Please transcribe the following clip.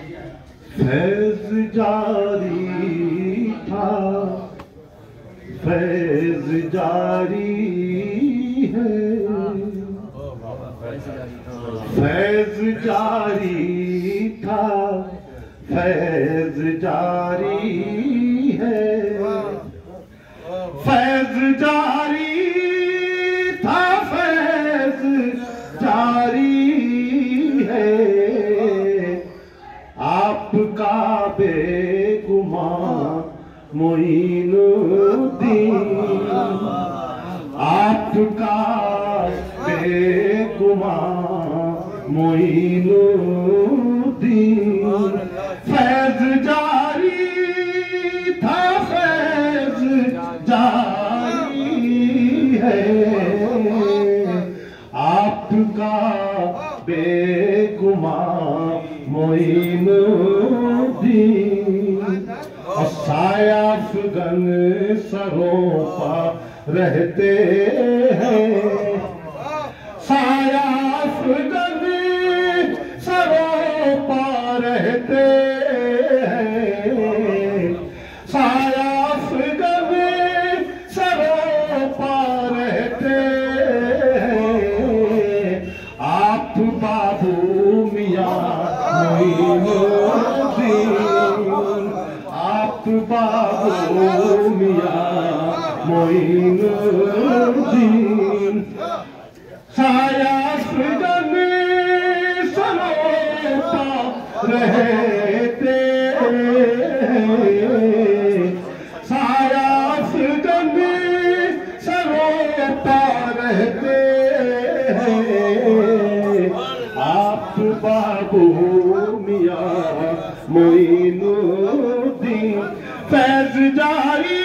फैज जारी था, फैज जारी है, फैज जारी था, फैज जारी है, फैज जारी था, फैज जारी है, आपका बेगुमान मोइनुद्दीन, आपका बेगुमान मोइनुद्दीन, फैज जारी था, फैज जारी है, आपका बेगुमान मोइनुद्दीन। और साया अफगन सरों पर रहते हैं, साया अफगन सरों पर रहते हैं, साया अफगन सरों पर रहते हैं, आप बाबू मियां मोइनुद्दीन, आप बाबू मियां मोइनुद्दीन, साया अफगन सरों पर रहते हैं, साया अफगन सरों पर रहते हैं, आप बाबू मियां मोइनुद्दीन, फैज जारी